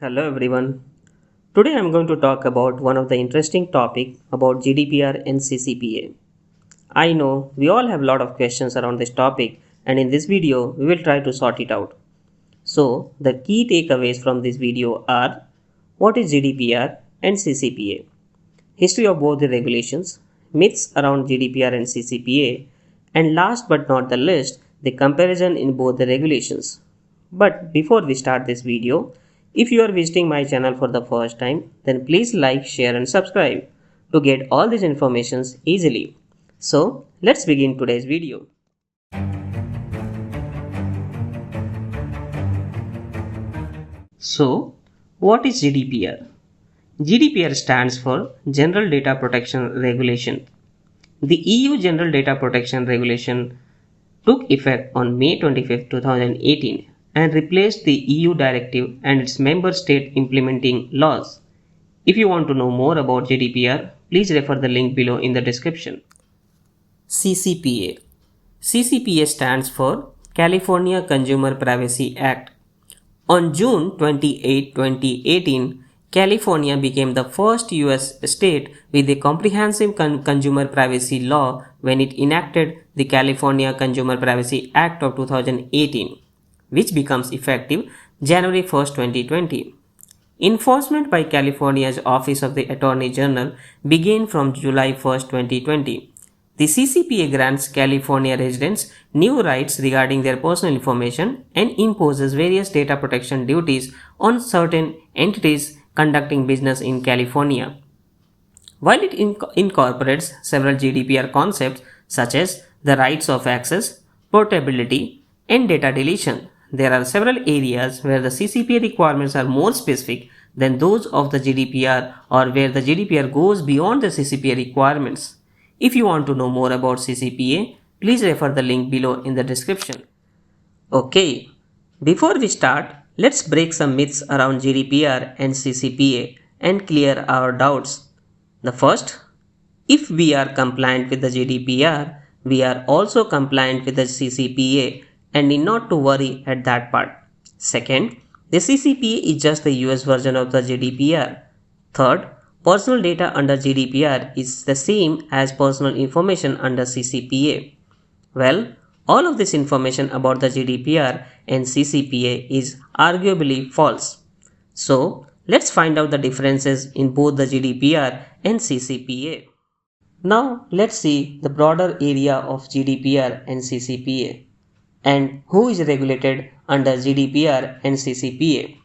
Hello everyone. Today I'm going to talk about one of the interesting topic about GDPR and CCPA. I know we all have a lot of questions around this topic and in this video we will try to sort it out. So the key takeaways from this video are what is GDPR and CCPA, history of both the regulations, myths around GDPR and CCPA, and last but not the least, the comparison in both the regulations. But before we start this video, if you are visiting my channel for the first time, then please like, share and subscribe to get all these informations easily. So let's begin today's video. So what is GDPR? GDPR stands for General Data Protection Regulation. The EU General Data Protection Regulation took effect on May 25, 2018 and replaced the EU directive and its member state implementing laws. If you want to know more about GDPR, please refer the link below in the description. CCPA. CCPA stands for California Consumer Privacy Act. On June 28, 2018, California became the first US state with a comprehensive consumer privacy law when it enacted the California Consumer Privacy Act of 2018, which becomes effective January 1st, 2020. Enforcement by California's Office of the Attorney General began from July 1st, 2020. The CCPA grants California residents new rights regarding their personal information and imposes various data protection duties on certain entities conducting business in California. While it incorporates several GDPR concepts such as the rights of access, portability, and data deletion, there are several areas where the CCPA requirements are more specific than those of the GDPR or where the GDPR goes beyond the CCPA requirements. If you want to know more about CCPA, please refer the link below in the description. Okay, before we start, let's break some myths around GDPR and CCPA and clear our doubts. The first, if we are compliant with the GDPR, we are also compliant with the CCPA and need not to worry at that part. Second, the CCPA is just the US version of the GDPR. Third, personal data under GDPR is the same as personal information under CCPA. Well, all of this information about the GDPR and CCPA is arguably false. So, let's find out the differences in both the GDPR and CCPA. Now, let's see the broader area of GDPR and CCPA and who is regulated under GDPR and CCPA.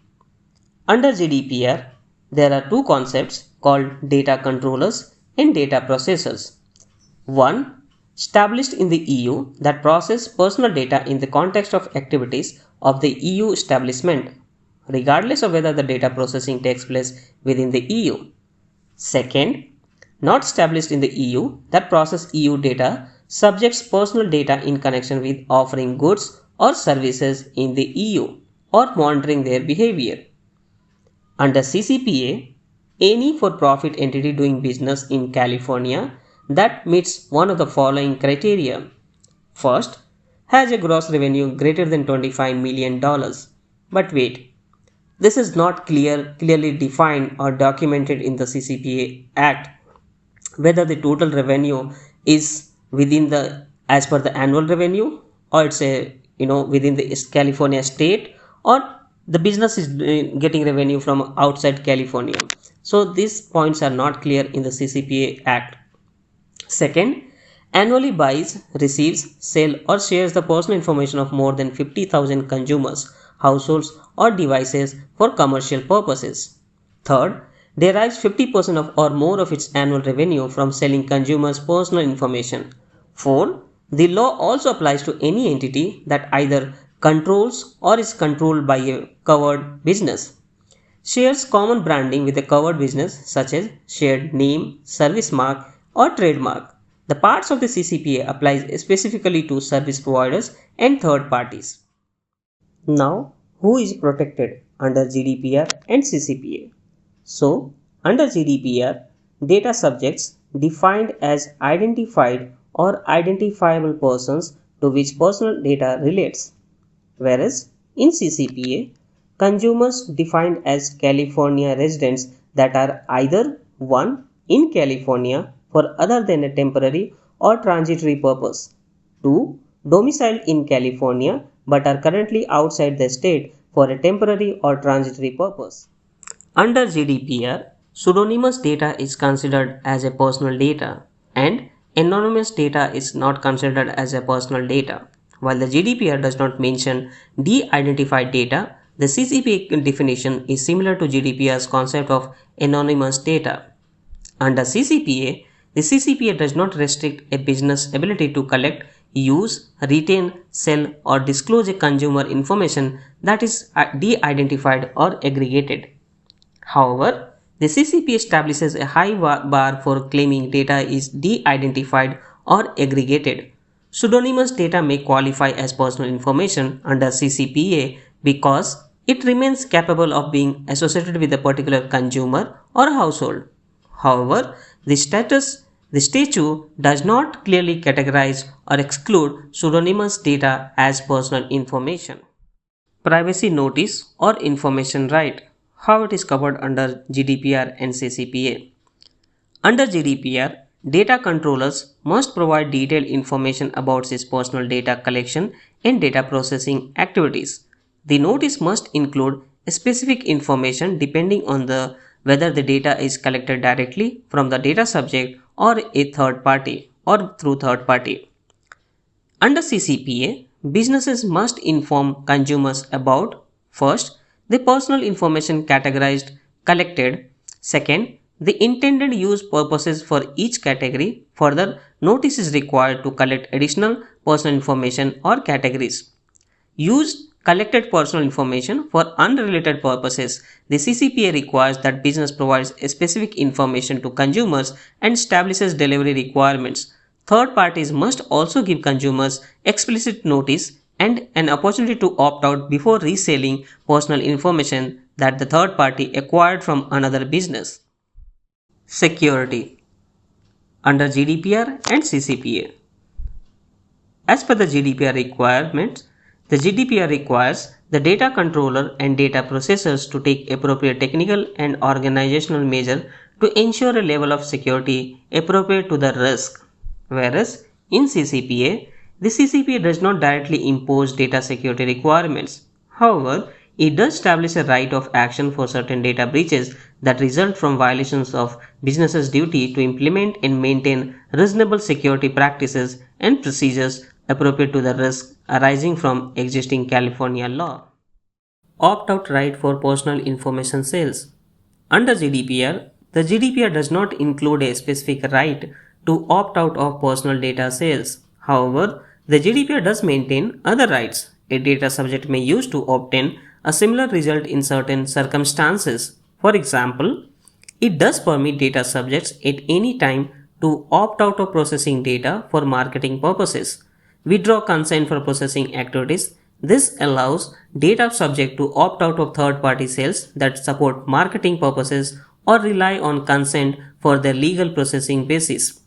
Under GDPR, there are two concepts called data controllers and data processors. One, established in the EU that process personal data in the context of activities of the EU establishment, regardless of whether the data processing takes place within the EU. Second, not established in the EU that process EU data subjects personal data in connection with offering goods or services in the EU or monitoring their behavior. Under CCPA, any for-profit entity doing business in California that meets one of the following criteria. First, has a gross revenue greater than $25 million. But wait, this is not clearly defined or documented in the CCPA Act whether the total revenue is within the as per the annual revenue or it's a within the California state or the business is getting revenue from outside California. So these points are not clear in the CCPA Act. Second, annually buys, receives, sells or shares the personal information of more than 50,000 consumers, households or devices for commercial purposes. Third, derives 50% of or more of its annual revenue from selling consumers' personal information. 4. The law also applies to any entity that either controls or is controlled by a covered business. Shares common branding with a covered business such as shared name, service mark or trademark. The parts of the CCPA applies specifically to service providers and third parties. Now, who is protected under GDPR and CCPA? So, under GDPR, data subjects defined as identified or identifiable persons to which personal data relates, whereas in CCPA, consumers defined as California residents that are either 1. In California for other than a temporary or transitory purpose, 2. Domiciled in California but are currently outside the state for a temporary or transitory purpose. Under GDPR, pseudonymous data is considered as a personal data and anonymous data is not considered as a personal data. While the GDPR does not mention de-identified data, the CCPA definition is similar to GDPR's concept of anonymous data. Under CCPA, the CCPA does not restrict a business ability to collect, use, retain, sell, or disclose a consumer information that is de-identified or aggregated. However, the CCPA establishes a high bar for claiming data is de-identified or aggregated. Pseudonymous data may qualify as personal information under CCPA because it remains capable of being associated with a particular consumer or household. However, the statute does not clearly categorize or exclude pseudonymous data as personal information. Privacy notice or information right. How it is covered under GDPR and CCPA. Under GDPR, data controllers must provide detailed information about its personal data collection and data processing activities. The notice must include specific information depending on whether the data is collected directly from the data subject or a third party or through third party. Under CCPA, businesses must inform consumers about first, the personal information collected, second, the intended use purposes for each category. Further, notice is required to collect additional personal information or categories. Use collected personal information for unrelated purposes. The CCPA requires that business provides specific information to consumers and establishes delivery requirements. Third parties must also give consumers explicit notice and an opportunity to opt out before reselling personal information that the third party acquired from another business. Security under GDPR and CCPA. As per the GDPR requirements, the GDPR requires the data controller and data processors to take appropriate technical and organizational measures to ensure a level of security appropriate to the risk. Whereas in CCPA, the CCPA does not directly impose data security requirements. However, it does establish a right of action for certain data breaches that result from violations of business's duty to implement and maintain reasonable security practices and procedures appropriate to the risk arising from existing California law. Opt-out right for personal information sales. Under GDPR, the GDPR does not include a specific right to opt out of personal data sales. However, the GDPR does maintain other rights a data subject may use to obtain a similar result in certain circumstances. For example, it does permit data subjects at any time to opt out of processing data for marketing purposes, withdraw consent for processing activities. This allows data subject to opt out of third-party sales that support marketing purposes or rely on consent for their legal processing basis.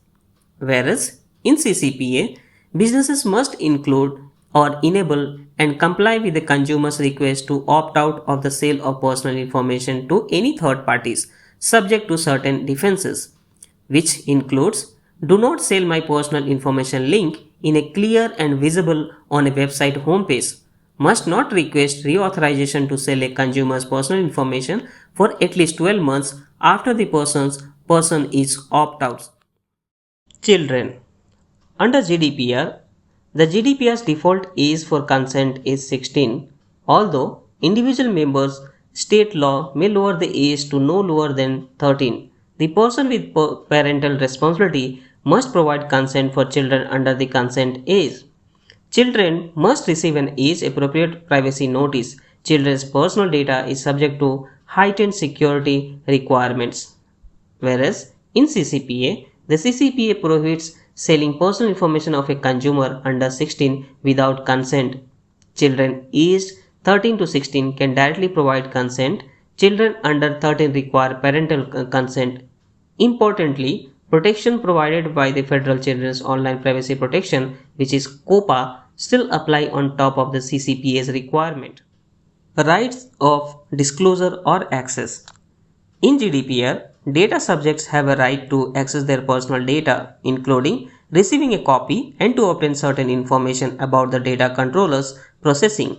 Whereas in CCPA, businesses must include or enable and comply with the consumer's request to opt out of the sale of personal information to any third parties, subject to certain defenses, which includes do not sell my personal information link in a clear and visible on a website homepage, must not request reauthorization to sell a consumer's personal information for at least 12 months after the person is opt out. Children. Under GDPR, the GDPR's default age for consent is 16, although individual members' state law may lower the age to no lower than 13. The person with parental responsibility must provide consent for children under the consent age. Children must receive an age-appropriate privacy notice. Children's personal data is subject to heightened security requirements. Whereas in CCPA, the CCPA prohibits selling personal information of a consumer under 16 without consent. Children aged 13 to 16 can directly provide consent. Children under 13 require parental consent. Importantly, protection provided by the Federal Children's Online Privacy Protection, which is COPPA, still apply on top of the CCPA's requirement. Rights of disclosure or access. In GDPR, data subjects have a right to access their personal data, including receiving a copy and to obtain certain information about the data controllers processing.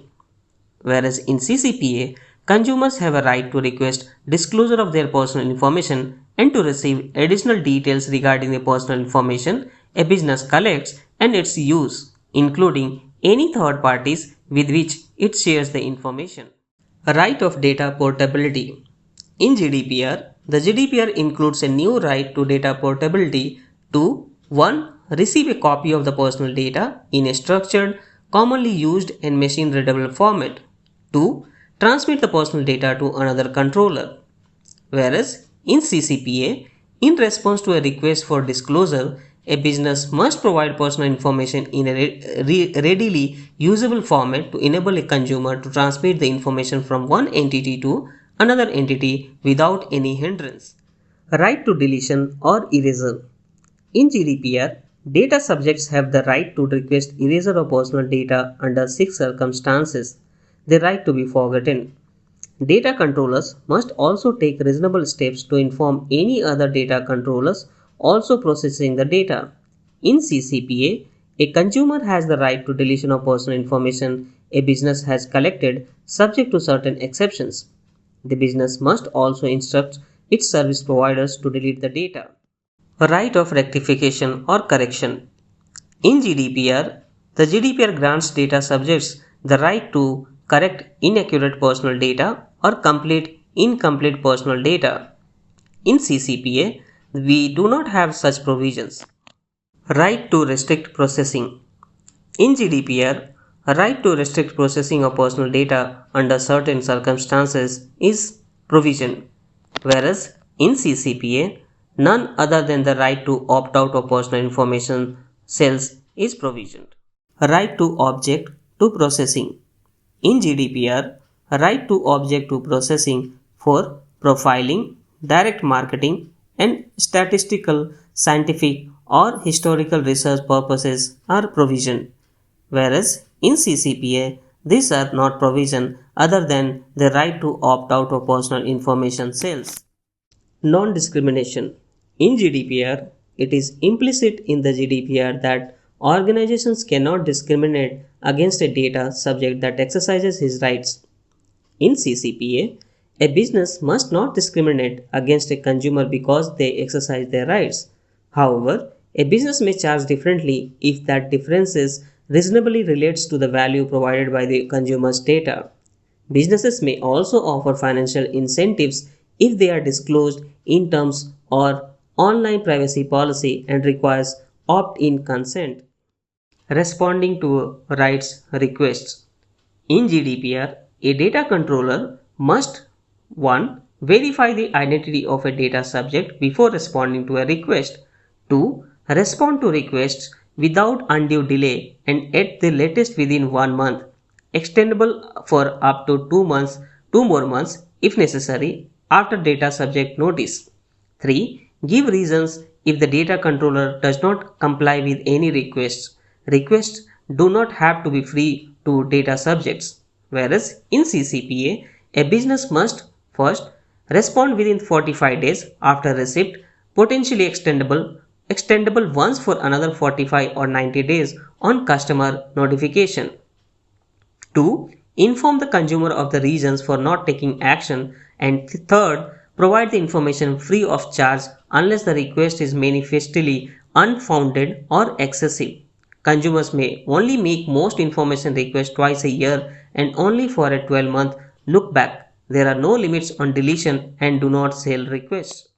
Whereas in CCPA, consumers have a right to request disclosure of their personal information and to receive additional details regarding the personal information a business collects and its use, including any third parties with which it shares the information. A right of data portability. In GDPR, the GDPR includes a new right to data portability to 1. Receive a copy of the personal data in a structured, commonly used and machine readable format. 2. Transmit the personal data to another controller. Whereas in CCPA, in response to a request for disclosure, a business must provide personal information in a readily usable format to enable a consumer to transmit the information from one entity to another entity without any hindrance. Right to deletion or erasure. In GDPR, data subjects have the right to request erasure of personal data under 6 circumstances. The right to be forgotten. Data controllers must also take reasonable steps to inform any other data controllers also processing the data. In CCPA, a consumer has the right to deletion of personal information a business has collected subject to certain exceptions. The business must also instruct its service providers to delete the data. A right of rectification or correction. In GDPR, the GDPR grants data subjects the right to correct inaccurate personal data or complete incomplete personal data. In CCPA, we do not have such provisions. Right to restrict processing. In GDPR, a right to restrict processing of personal data under certain circumstances is provisioned, whereas in CCPA, none other than the right to opt out of personal information cells is provisioned. A right to object to processing. In GDPR, a right to object to processing for profiling, direct marketing, and statistical, scientific, or historical research purposes are provisioned, whereas in CCPA, these are not provisioned other than the right to opt out of personal information cells. Non-discrimination. In GDPR, it is implicit in the GDPR that organizations cannot discriminate against a data subject that exercises his rights. In CCPA, a business must not discriminate against a consumer because they exercise their rights. However, a business may charge differently if that difference reasonably relates to the value provided by the consumer's data. Businesses may also offer financial incentives if they are disclosed in terms or online privacy policy and requires opt-in consent. Responding to rights requests. In GDPR, a data controller must 1. Verify the identity of a data subject before responding to a request. 2. Respond to requests without undue delay and at the latest within 1 month, extendable for up to 2 more months if necessary after data subject notice. 3. Give reasons if the data controller does not comply with any requests. Requests do not have to be free to data subjects, whereas in CCPA, a business must first respond within 45 days after receipt, potentially extendable once for another 45 or 90 days on customer notification. 2. Inform the consumer of the reasons for not taking action, and third, provide the information free of charge unless the request is manifestly unfounded or excessive. Consumers may only make most information requests twice a year and only for a 12-month look back. There are no limits on deletion and do not sell requests.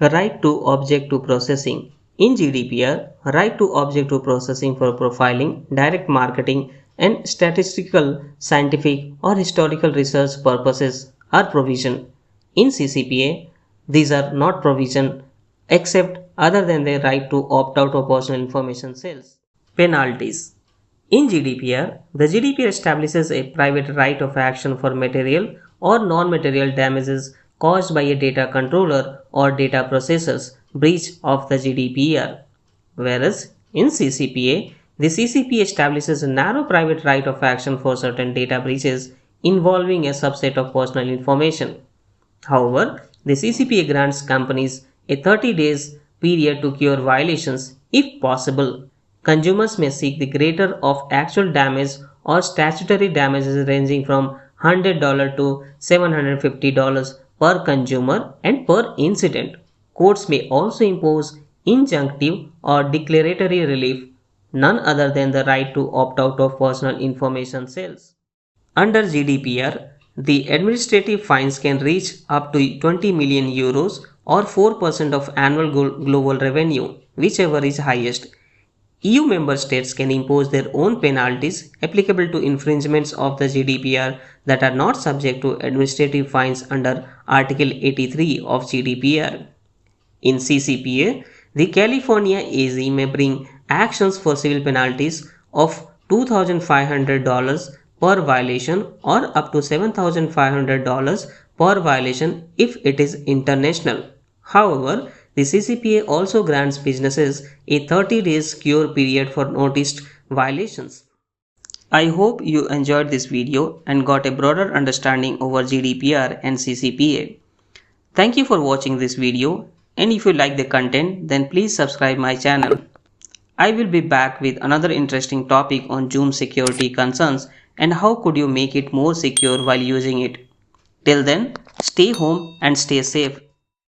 Right to object to processing. In GDPR, right to object to processing for profiling, direct marketing, and statistical, scientific, or historical research purposes are provisioned. In CCPA, these are not provisioned except other than the right to opt out of personal information cells. Penalties. In GDPR, the GDPR establishes a private right of action for material or non-material damages caused by a data controller or data processor's breach of the GDPR. Whereas in CCPA, the CCPA establishes a narrow private right of action for certain data breaches, involving a subset of personal information. However, the CCPA grants companies a 30 days period to cure violations if possible. Consumers may seek the greater of actual damage or statutory damages ranging from $100 to $750 per consumer and per incident. Courts may also impose injunctive or declaratory relief, none other than the right to opt out of personal information sales. Under GDPR, the administrative fines can reach up to 20 million euros or 4% of annual global revenue, whichever is highest. EU member states can impose their own penalties applicable to infringements of the GDPR that are not subject to administrative fines under Article 83 of GDPR. In CCPA, the California AG may bring actions for civil penalties of $2,500 per violation or up to $7,500 per violation if it is international. However, the CCPA also grants businesses a 30 days cure period for noticed violations. I hope you enjoyed this video and got a broader understanding over GDPR and CCPA. Thank you for watching this video, and if you like the content, then please subscribe my channel. I will be back with another interesting topic on Zoom security concerns and how could you make it more secure while using it. Till then, stay home and stay safe.